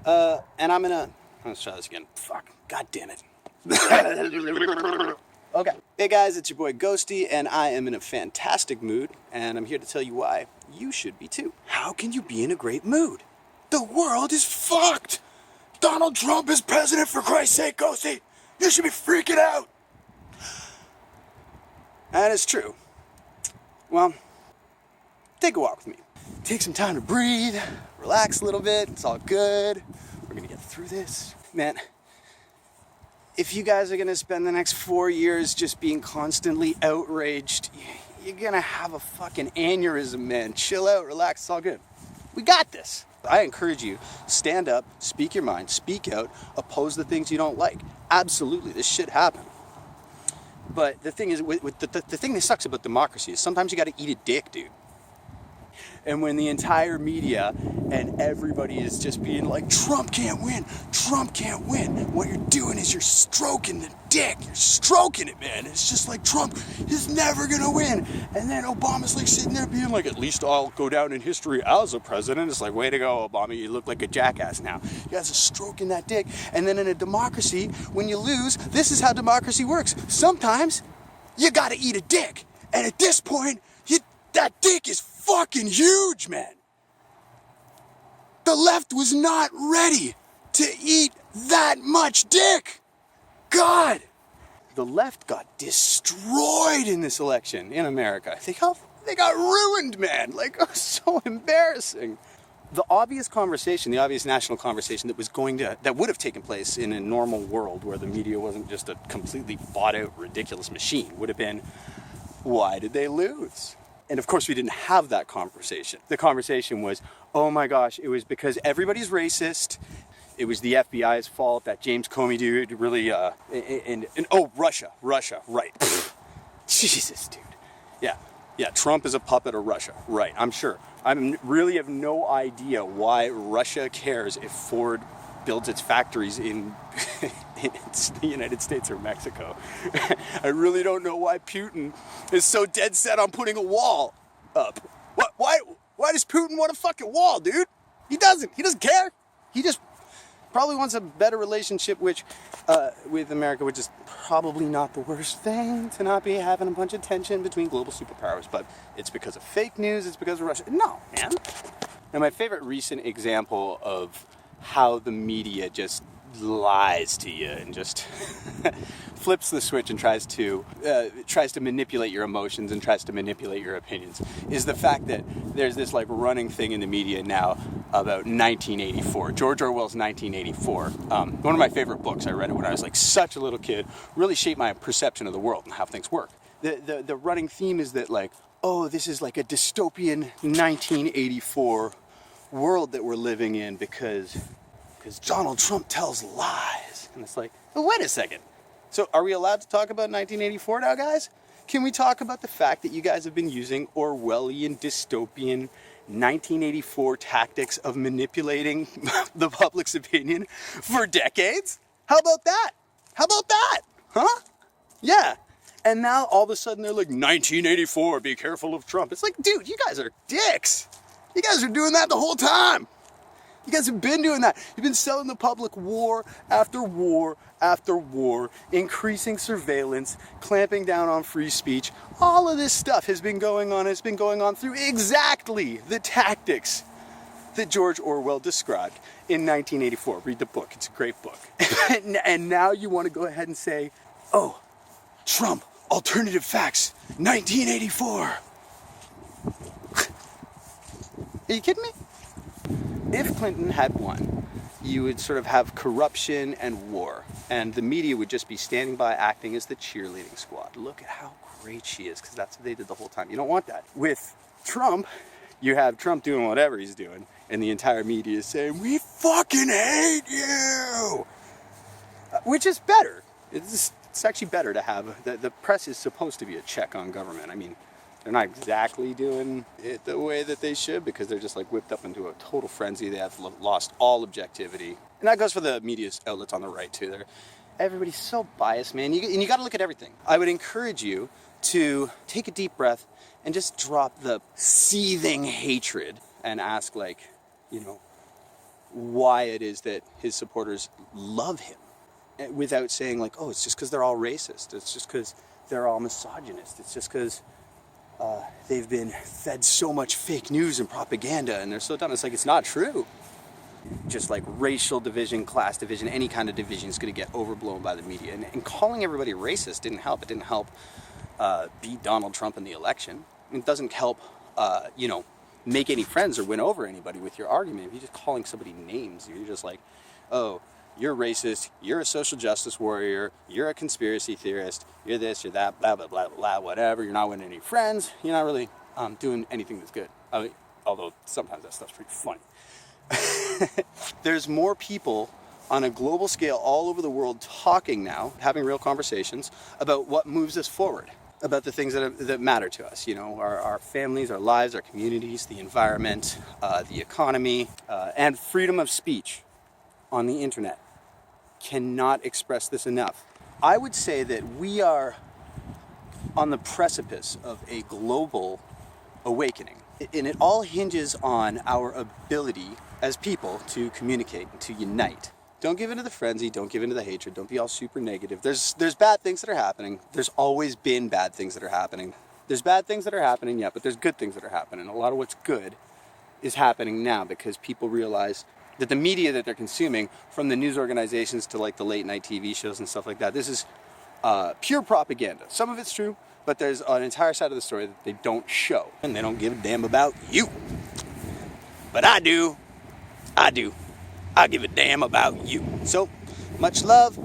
And let's try this again. Fuck, god damn it. Okay. Hey guys, it's your boy Ghosty, and I am in a fantastic mood, and I'm here to tell you why you should be too. How can you be in a great mood? The world is fucked! Donald Trump is president, for Christ's sake, Ghosty! You should be freaking out! That is true. Well, take a walk with me. Take some time to breathe, relax a little bit, it's all good. We're gonna get through this. Man, if you guys are gonna spend the next 4 years just being constantly outraged, you're gonna have a fucking aneurysm, man. Chill out, relax, it's all good. We got this. I encourage you, stand up, speak your mind, speak out, oppose the things you don't like. Absolutely, this shit happen. But the thing is, the thing that sucks about democracy is sometimes you gotta eat a dick, dude. And when the entire media and everybody is just being like, Trump can't win, what you're doing is you're stroking the dick. You're stroking it, man. It's just like, Trump is never gonna win. And then Obama's like sitting there being like, at least I'll go down in history as a president. It's like, way to go, Obama, you look like a jackass now. You guys are stroking that dick. And then in a democracy, when you lose, this is how democracy works. Sometimes you gotta eat a dick. And at this point, that dick is fucking huge, man. The left was not ready to eat that much dick. God. The left got destroyed in this election in America. They got ruined, man. Like, oh, so embarrassing. The obvious conversation, the obvious national conversation that would have taken place in a normal world where the media wasn't just a completely bought out, ridiculous machine would have been, why did they lose? And of course we didn't have that conversation. The conversation was, oh my gosh, it was because everybody's racist. It was the FBI's fault, that James Comey dude really, Russia, right. Jesus, dude. Yeah, Trump is a puppet of Russia, right, I'm sure. I really have no idea why Russia cares if Ford builds its factories in the United States or Mexico. I really don't know why Putin is so dead set on putting a wall up. Why does Putin want a fucking wall, dude? He doesn't care. He just probably wants a better relationship with America, which is probably not the worst thing to not be having a bunch of tension between global superpowers, but it's because of fake news, it's because of Russia. No, man. Now, my favorite recent example of how the media just lies to you and just flips the switch and tries to manipulate your emotions and tries to manipulate your opinions is the fact that there's this like running thing in the media now about 1984, George Orwell's 1984. One of my favorite books. I read it when I was like such a little kid. Really shaped my perception of the world and how things work. The running theme is that like, oh, this is like a dystopian 1984 world that we're living in because Donald Trump tells lies. And it's like, well, wait a second. So are we allowed to talk about 1984 now, guys? Can we talk about the fact that you guys have been using Orwellian, dystopian, 1984 tactics of manipulating the public's opinion for decades? How about that? Huh? Yeah. And now all of a sudden they're like, 1984, be careful of Trump. It's like, dude, you guys are dicks. You guys are doing that the whole time. You guys have been doing that. You've been selling the public war after war after war, increasing surveillance, clamping down on free speech. All of this stuff has been going on through exactly the tactics that George Orwell described in 1984. Read the book. It's a great book. And now you want to go ahead and say, oh, Trump, alternative facts, 1984. Are you kidding me? If Clinton had won, you would sort of have corruption and war, and the media would just be standing by acting as the cheerleading squad. Look at how great she is, because that's what they did the whole time. You don't want that. With Trump, you have Trump doing whatever he's doing, and the entire media is saying, we fucking hate you! Which is better. It's actually better to have, the press is supposed to be a check on government. I mean, they're not exactly doing it the way that they should because they're just like whipped up into a total frenzy. They have lost all objectivity. And that goes for the media outlets on the right too. Everybody's so biased, man. And you got to look at everything. I would encourage you to take a deep breath and just drop the seething hatred and ask like, why it is that his supporters love him, without saying like, oh, it's just because they're all racist. It's just because they're all misogynist. It's just because they've been fed so much fake news and propaganda and they're so dumb. It's like, it's not true. Just like racial division, class division, any kind of division is going to get overblown by the media. And calling everybody racist didn't help. It didn't help beat Donald Trump in the election. It doesn't help, make any friends or win over anybody with your argument. If you're just calling somebody names, you're just like, oh, you're racist, you're a social justice warrior, you're a conspiracy theorist, you're this, you're that, blah, blah, blah, blah, whatever. You're not winning any friends. You're not really doing anything that's good. Although sometimes that stuff's pretty funny. There's more people on a global scale all over the world talking now, having real conversations about what moves us forward, about the things that matter to us, our families, our lives, our communities, the environment, the economy, and freedom of speech on the internet. Cannot express this enough. I would say that we are on the precipice of a global awakening, and it all hinges on our ability as people to communicate and to unite. Don't give in to the frenzy, don't give in to the hatred, don't be all super negative. There's bad things that are happening. There's always been bad things that are happening. There's bad things that are happening, yeah, but there's good things that are happening. A lot of what's good is happening now because people realize that the media that they're consuming, from the news organizations to like the late night TV shows and stuff like that, this is pure propaganda. Some of it's true, but there's an entire side of the story that they don't show. And they don't give a damn about you. But I do. I give a damn about you. So, much love.